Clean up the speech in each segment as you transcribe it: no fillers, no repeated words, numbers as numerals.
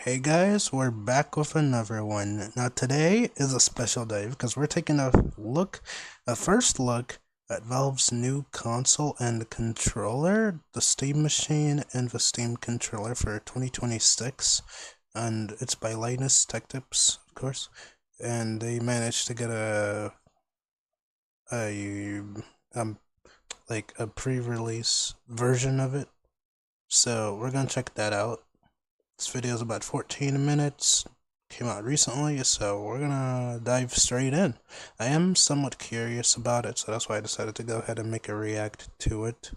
Hey guys, we're back with another one. Now today is a special day because we're taking a first look at Valve's new console and controller, the Steam Machine and the Steam Controller for 2026, and it's by Linus Tech Tips, of course, and they managed to get a pre-release version of it, so we're gonna check that out. This video is about 14 minutes, came out recently, so we're gonna dive straight in. I am somewhat curious about it, so that's why I decided to go ahead and make a react to it.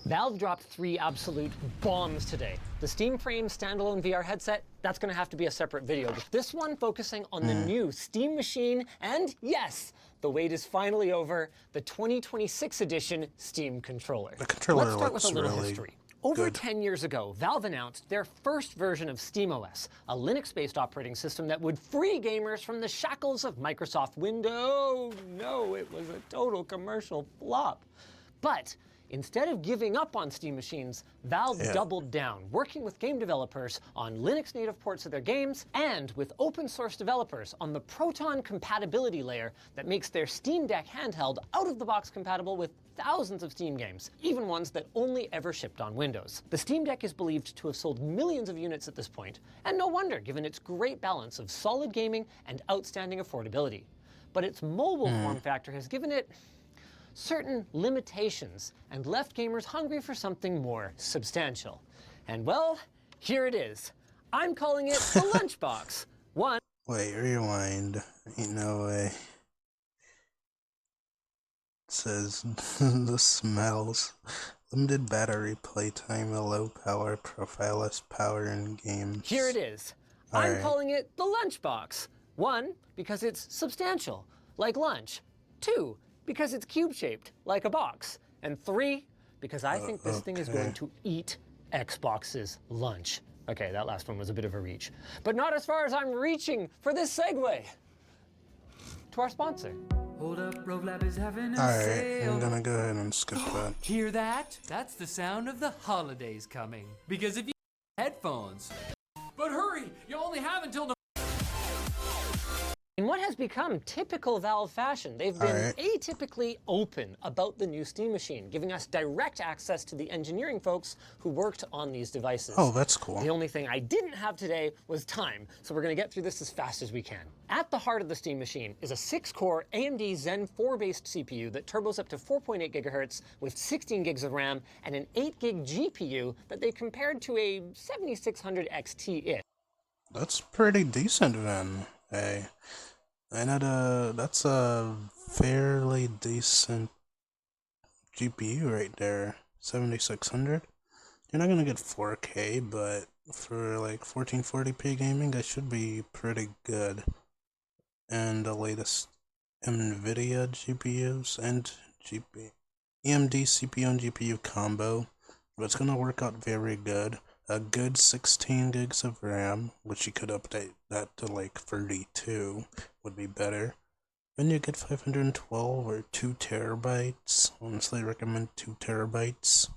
Valve dropped 3 absolute bombs today. The Steam Frame standalone VR headset, that's gonna have to be a separate video, but this one focusing on the new Steam Machine, and yes, the wait is finally over, the 2026 edition Steam Controller. The controller Let's start with a little really history. Over good. 10 years ago, Valve announced their first version of SteamOS, a Linux-based operating system that would free gamers from the shackles of Microsoft Windows. No, it was a total commercial flop. But instead of giving up on Steam machines, Valve doubled down, working with game developers on Linux-native ports of their games and with open-source developers on the Proton compatibility layer that makes their Steam Deck handheld out-of-the-box compatible with thousands of Steam games, even ones that only ever shipped on Windows. The Steam Deck is believed to have sold millions of units at this point, and no wonder given its great balance of solid gaming and outstanding affordability. But its mobile form factor has given it certain limitations and left gamers hungry for something more substantial. And well, here it is. I'm calling it the Lunchbox. Wait, rewind. Ain't no way. It says the smells. Limited battery playtime, a low power profile, less power in games. Here it is. I'm calling it the Lunchbox. 1, because it's substantial, like lunch. 2, because it's cube-shaped, like a box. And 3, because I think this thing is going to eat Xbox's lunch. Okay, that last one was a bit of a reach. But not as far as I'm reaching for this segue to our sponsor. Hold up, RoveLab is having a Alright, sale. I'm gonna go ahead and skip that. Hear that? That's the sound of the holidays coming. Because if you headphones. But hurry, you only have until In what has become typical Valve fashion, they've been atypically open about the new Steam Machine, giving us direct access to the engineering folks who worked on these devices. Oh, that's cool. The only thing I didn't have today was time, so we're gonna get through this as fast as we can. At the heart of the Steam Machine is a 6-core AMD Zen 4-based CPU that turbos up to 4.8 GHz with 16 gigs of RAM and an 8 gig GPU that they compared to a 7600 XT-ish. That's pretty decent then. Hey, that's a fairly decent GPU right there. 7600. You're not gonna get 4K, but for like 1440p gaming, that should be pretty good. And the latest NVIDIA GPUs and AMD CPU and GPU combo, it's gonna work out very good. A good 16 gigs of RAM, which you could update that to like 32, would be better. Then you get 512 or 2 terabytes. Honestly, I recommend 2 terabytes.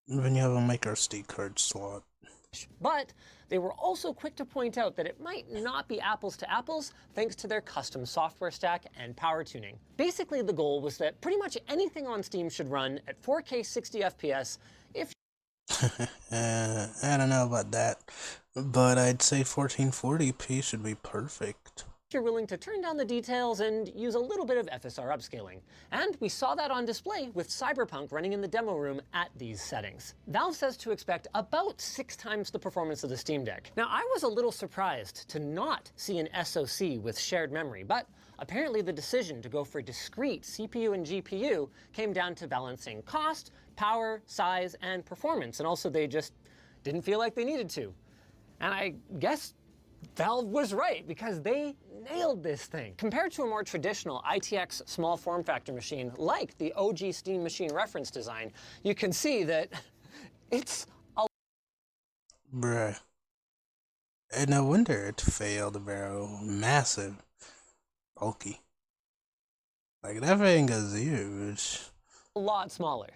And then you have a micro SD card slot. But they were also quick to point out that it might not be apples to apples thanks to their custom software stack and power tuning. Basically, the goal was that pretty much anything on Steam should run at 4K 60 FPS if I don't know about that, but I'd say 1440p should be perfect. you're willing to turn down the details and use a little bit of FSR upscaling. And we saw that on display with Cyberpunk running in the demo room at these settings. Valve says to expect about 6 times the performance of the Steam Deck. Now, I was a little surprised to not see an SoC with shared memory, but apparently the decision to go for discrete CPU and GPU came down to balancing cost, power, size, and performance, and also they just didn't feel like they needed to. And I guess Valve was right, because they nailed this thing. Compared to a more traditional ITX small form factor machine like the OG Steam Machine reference design, you can see that it's a Bruh. And no wonder it failed, bro. Massive. Bulky. Like, that thing is huge. lot smaller.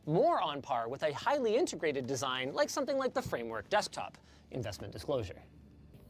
More on par with a highly integrated design like something like the Framework desktop. investment disclosure.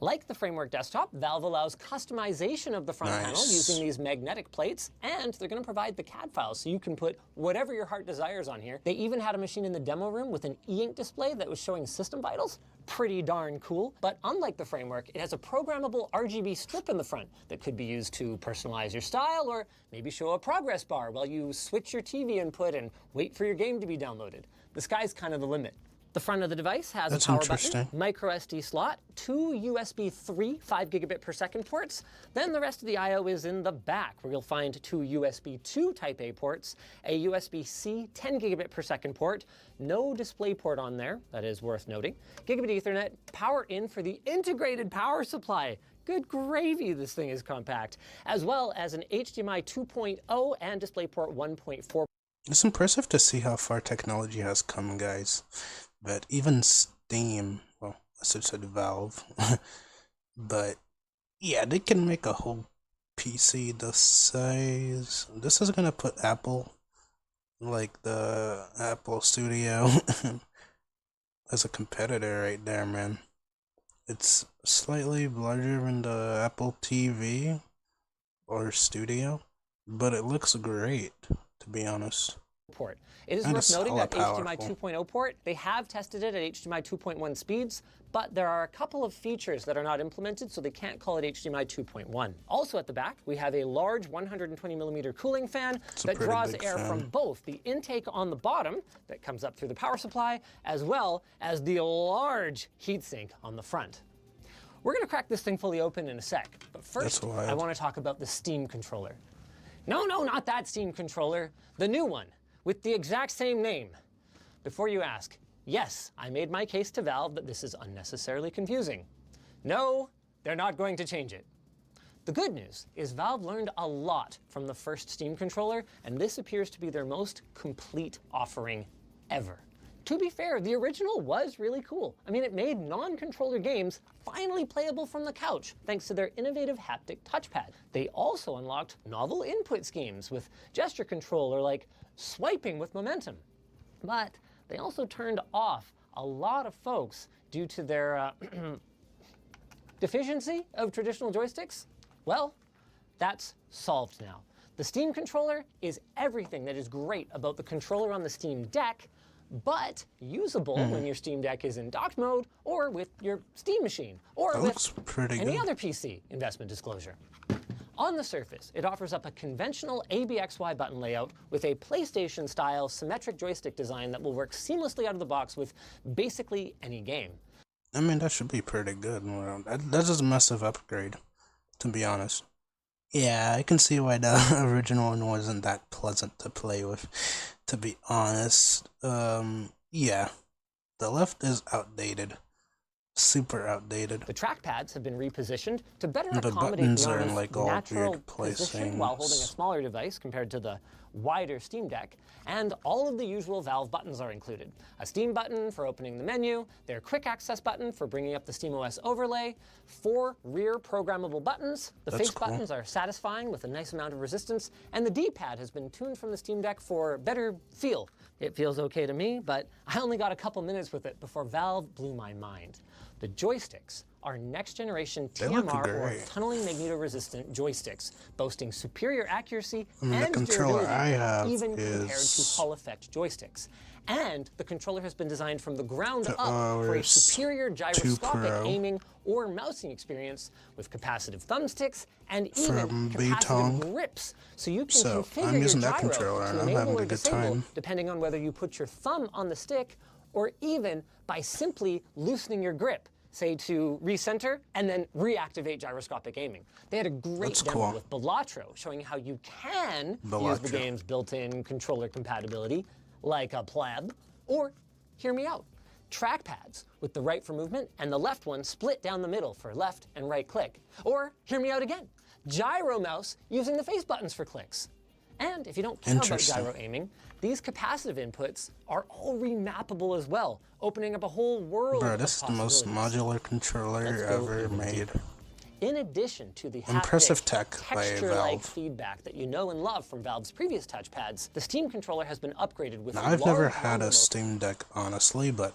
Like the Framework desktop, Valve allows customization of the front panel using these magnetic plates, and they're going to provide the CAD files so you can put whatever your heart desires on here. They even had a machine in the demo room with an e-ink display that was showing system vitals. Pretty darn cool. But unlike the Framework, it has a programmable RGB strip in the front that could be used to personalize your style or maybe show a progress bar while you switch your TV input and wait for your game to be downloaded. The sky's kind of the limit. The front of the device has a power button, micro SD slot, 2 USB 3 5 gigabit per second ports. Then the rest of the I/O is in the back, where you'll find 2 USB 2 Type A ports, a USB-C 10 gigabit per second port, no display port on there, that is worth noting, gigabit Ethernet, power in for the integrated power supply. Good gravy, this thing is compact, as well as an HDMI 2.0 and DisplayPort 1.4. It's impressive to see how far technology has come, guys. But even Steam, well, I should say Valve, but yeah, they can make a whole PC this size. This is gonna put Apple, like the Apple Studio, as a competitor right there, man. It's slightly larger than the Apple TV or Studio, but it looks great, to be honest. Port. It is worth noting that HDMI 2.0 port, they have tested it at HDMI 2.1 speeds, but there are a couple of features that are not implemented, so they can't call it HDMI 2.1. Also at the back, we have a large 120mm cooling fan that draws air from both the intake on the bottom that comes up through the power supply, as well as the large heatsink on the front. We're going to crack this thing fully open in a sec, but first I want to talk about the Steam controller. No, not that Steam controller, the new one, with the exact same name. Before you ask, yes, I made my case to Valve that this is unnecessarily confusing. No, they're not going to change it. The good news is Valve learned a lot from the first Steam controller, and this appears to be their most complete offering ever. To be fair, the original was really cool. I mean, it made non-controller games finally playable from the couch, thanks to their innovative haptic touchpad. They also unlocked novel input schemes with gesture control or like swiping with momentum. But they also turned off a lot of folks due to their deficiency of traditional joysticks. Well, that's solved now. The Steam controller is everything that is great about the controller on the Steam Deck, but usable when your Steam Deck is in docked mode, or with your Steam machine, or with any other PC investment disclosure. On the surface, it offers up a conventional ABXY button layout with a PlayStation-style symmetric joystick design that will work seamlessly out of the box with basically any game. I mean, that should be pretty good. That's just a massive upgrade, to be honest. Yeah, I can see why the original one wasn't that pleasant to play with, to be honest. Yeah, the left is outdated. Super outdated. The trackpads have been repositioned to better accommodate the arm's like natural position while holding a smaller device compared to the wider Steam Deck, and all of the usual Valve buttons are included. A Steam button for opening the menu, their quick access button for bringing up the SteamOS overlay, 4 rear programmable buttons, the face buttons are satisfying with a nice amount of resistance, and the D-pad has been tuned from the Steam Deck for better feel. It feels okay to me, but I only got a couple minutes with it before Valve blew my mind. The joysticks are next-generation TMR or tunneling magneto-resistant joysticks, boasting superior accuracy and durability even compared to Hall effect joysticks. And the controller has been designed from the ground up for a superior gyroscopic aiming or mousing experience with capacitive thumbsticks and even capacitive grips, so you can configure your gyro to enable or disable depending on whether you put your thumb on the stick or even by simply loosening your grip, say to recenter and then reactivate gyroscopic aiming. They had a great demo with Balatro showing how you can use the game's built-in controller compatibility like a pleb, or, hear me out, trackpads with the right for movement and the left one split down the middle for left and right click. Or, hear me out again, gyro mouse using the face buttons for clicks. And if you don't care about gyro aiming, these capacitive inputs are all remappable as well, opening up a whole world of this is the most modular controller ever made. In addition to the impressive tech by texture-like feedback that you know and love from Valve's previous touchpads, the Steam controller has been upgraded with I've never had a Steam Deck, honestly, but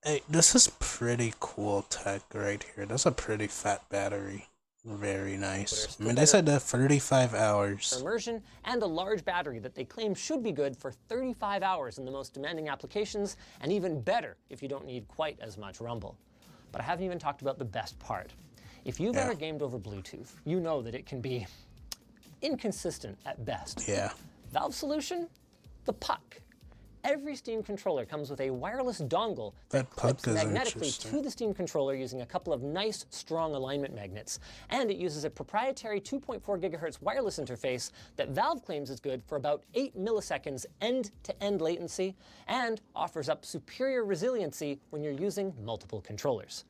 Hey, this is pretty cool tech right here. That's a pretty fat battery. Very nice. I mean, they said that 35 hours. Immersion, and a large battery that they claim should be good for 35 hours in the most demanding applications, and even better if you don't need quite as much rumble. But I haven't even talked about the best part. If you've ever gamed over Bluetooth, you know that it can be inconsistent at best. Yeah. Valve's solution? The puck. Every Steam controller comes with a wireless dongle that clips magnetically to the Steam controller using a couple of nice, strong alignment magnets. And it uses a proprietary 2.4 gigahertz wireless interface that Valve claims is good for about 8 milliseconds end-to-end latency and offers up superior resiliency when you're using multiple controllers.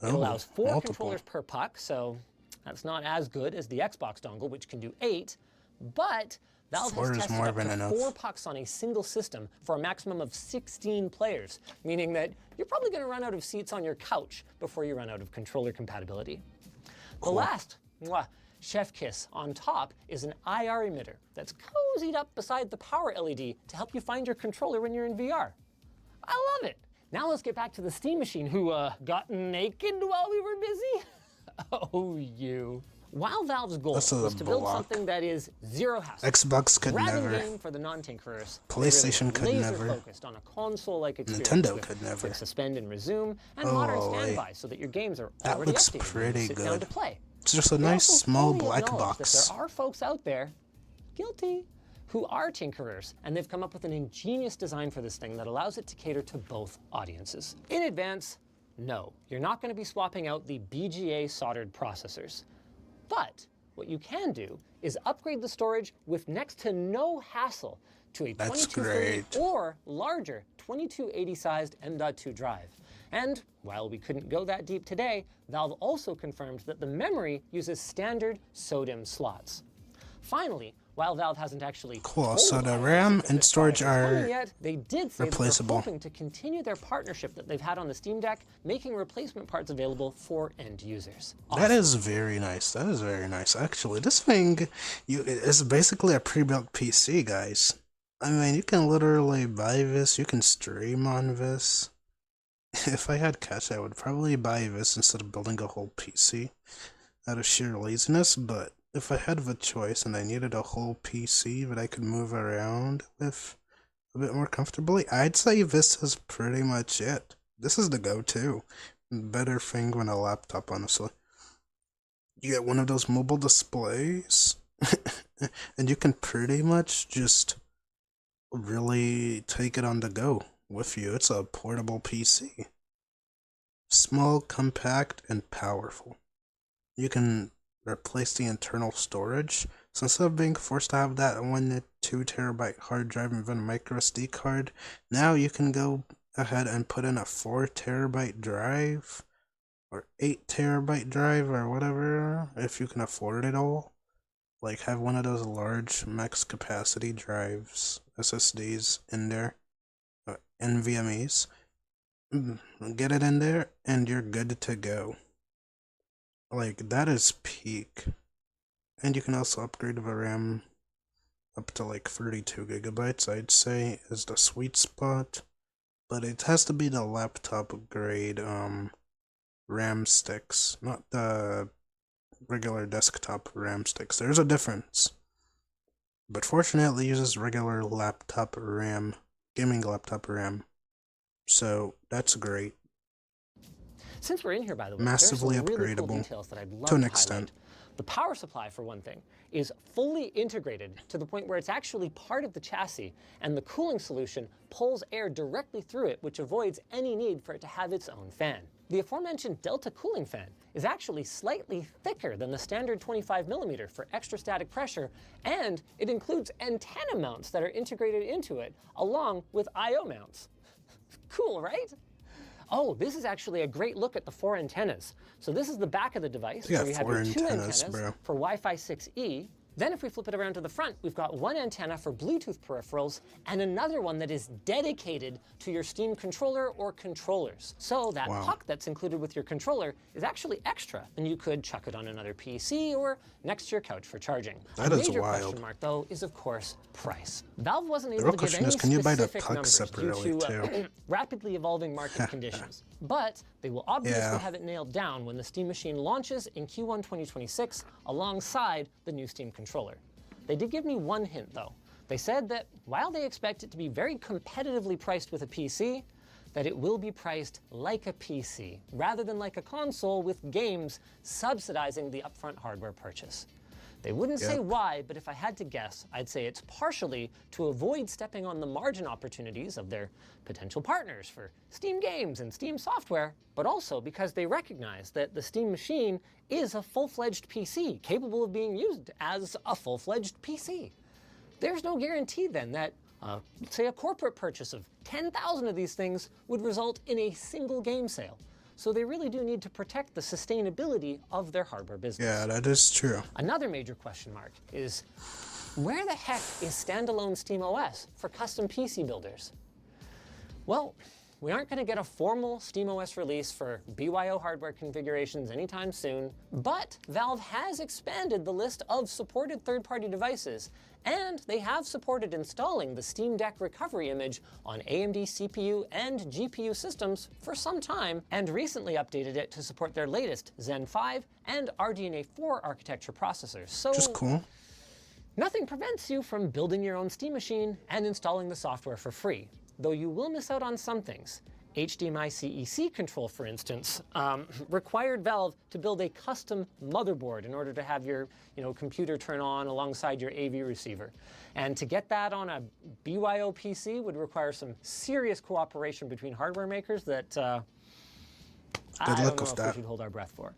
It allows 4 controllers per puck, so that's not as good as the Xbox dongle, which can do 8, but Valve has tested up to 4 pucks on a single system for a maximum of 16 players, meaning that you're probably going to run out of seats on your couch before you run out of controller compatibility. The last chef kiss on top is an IR emitter that's cozied up beside the power LED to help you find your controller when you're in VR. I love it. Now let's get back to the Steam machine who got naked while we were busy. Oh, you. While Valve's goal was to build something that is zero hassle, Xbox could never. Game for the non-tinkerers, PlayStation could never. Focused on a console-like experience. Nintendo could never. Quick suspend and resume, and modern standby, so that your games are already looks updated pretty sit good. down to play. It's just a nice small black That box. there are folks out there, guilty, who are tinkerers, and they've come up with an ingenious design for this thing that allows it to cater to both audiences. In advance, no, you're not going to be swapping out the BGA soldered processors. But what you can do is upgrade the storage with next to no hassle to a 2230 or larger 2280 sized M.2 drive. And while we couldn't go that deep today, Valve also confirmed that the memory uses standard SODIMM slots. Finally, while Valve hasn't actually so the RAM and storage are yet, they did say replaceable. That they're hoping to continue their partnership that they've had on the Steam Deck, making replacement parts available for end users. Awesome. That is very nice. That is very nice. Actually, this thing is basically a pre-built PC, guys. I mean, you can literally buy this. You can stream on this. If I had cash, I would probably buy this instead of building a whole PC out of sheer laziness, but if I had the choice and I needed a whole PC that I could move around with a bit more comfortably, I'd say this is pretty much it. This is the go-to. Better thing than a laptop, honestly. You get one of those mobile displays, and you can pretty much just really take it on the go with you. It's a portable PC. Small, compact, and powerful. You can replace the internal storage. So instead of being forced to have that 1 to 2 terabyte hard drive and then a micro SD card, now you can go ahead and put in a 4 terabyte drive or 8 terabyte drive or whatever, if you can afford it all. Like, have one of those large max capacity drives, SSDs in there, NVMEs. Get it in there and you're good to go. Like, that is peak. And you can also upgrade the RAM up to like 32 gigabytes, I'd say, is the sweet spot. But it has to be the laptop grade RAM sticks, not the regular desktop RAM sticks. There's a difference. But fortunately, it uses regular laptop RAM, gaming laptop RAM. So that's great. Since we're in here, by the way, massively there's some really upgradable cool details that I'd love to an to extent. The power supply, for one thing, is fully integrated to the point where it's actually part of the chassis, and the cooling solution pulls air directly through it, which avoids any need for it to have its own fan. The aforementioned Delta cooling fan is actually slightly thicker than the standard 25mm for extra static pressure, and it includes antenna mounts that are integrated into it, along with I/O mounts. Cool, right? Oh, this is actually a great look at the 4 antennas. So this is the back of the device, where you have your 2 antennas for Wi-Fi 6E, Then if we flip it around to the front, we've got one antenna for Bluetooth peripherals and another one that is dedicated to your Steam controller or controllers. So that puck that's included with your controller is actually extra, and you could chuck it on another PC or next to your couch for charging. That is major wild. question mark, though, is of course price. Valve wasn't The able real to give question any is, can you buy the specific puck numbers due separately to too? rapidly evolving market conditions. But they will obviously have it nailed down when the Steam Machine launches in Q1 2026 alongside the new Steam controller. They did give me one hint though. They said that while they expect it to be very competitively priced with a PC, that it will be priced like a PC, rather than like a console with games subsidizing the upfront hardware purchase. They wouldn't say why, but if I had to guess, I'd say it's partially to avoid stepping on the margin opportunities of their potential partners for Steam games and Steam software, but also because they recognize that the Steam Machine is a full-fledged PC, capable of being used as a full-fledged PC. There's no guarantee then that, say, a corporate purchase of 10,000 of these things would result in a single game sale. So they really do need to protect the sustainability of their hardware business. Yeah, that is true. Another major question mark is, where the heck is standalone SteamOS for custom PC builders? Well, we aren't going to get a formal SteamOS release for BYO hardware configurations anytime soon, but Valve has expanded the list of supported third-party devices, and they have supported installing the Steam Deck recovery image on AMD CPU and GPU systems for some time, and recently updated it to support their latest Zen 5 and RDNA 4 architecture processors. So, just cool. Nothing prevents you from building your own Steam machine and installing the software for free, though you will miss out on some things. HDMI CEC control, for instance, required Valve to build a custom motherboard in order to have your computer turn on alongside your AV receiver. And to get that on a BYO PC would require some serious cooperation between hardware makers that I don't know if we should hold our breath for.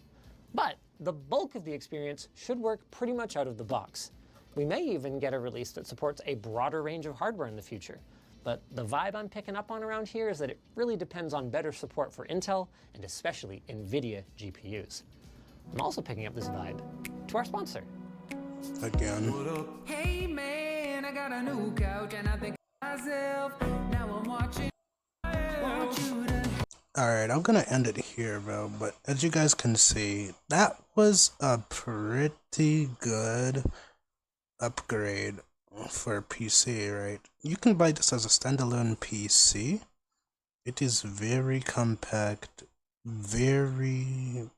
But the bulk of the experience should work pretty much out of the box. We may even get a release that supports a broader range of hardware in the future. But the vibe I'm picking up on around here is that it really depends on better support for Intel and especially NVIDIA GPUs. I'm also picking up this vibe to our sponsor. Again. Hey man, I got a new couch and I think myself. Now I'm watching. Alright, I'm gonna end it here, bro, but as you guys can see, that was a pretty good upgrade for a PC, right? You can buy this as a standalone PC. It is very compact, very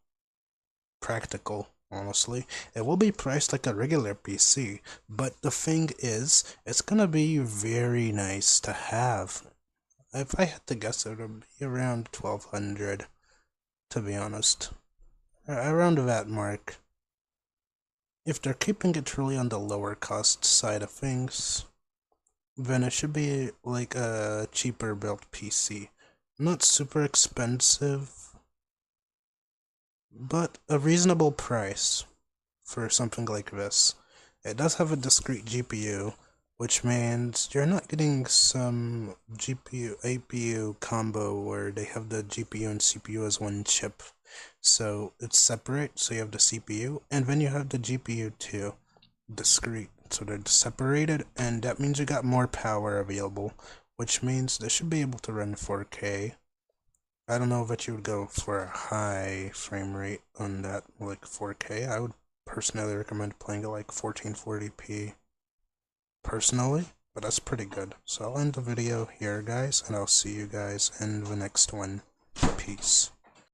practical, honestly. It will be priced like a regular PC, but the thing is, it's gonna be very nice to have. If I had to guess, it would be around 1200, to be honest. Around that mark. If they're keeping it really on the lower cost side of things, then it should be like a cheaper built PC. Not super expensive, but a reasonable price for something like this. It does have a discrete GPU, which means you're not getting some GPU APU combo where they have the GPU and CPU as one chip. So it's separate, so you have the CPU, and then you have the GPU too, discrete. So they're separated, and that means you got more power available, which means they should be able to run 4K. I don't know if you would go for a high frame rate on that, like 4K. I would personally recommend playing at like 1440p, personally, but that's pretty good. So I'll end the video here, guys, and I'll see you guys in the next one. Peace.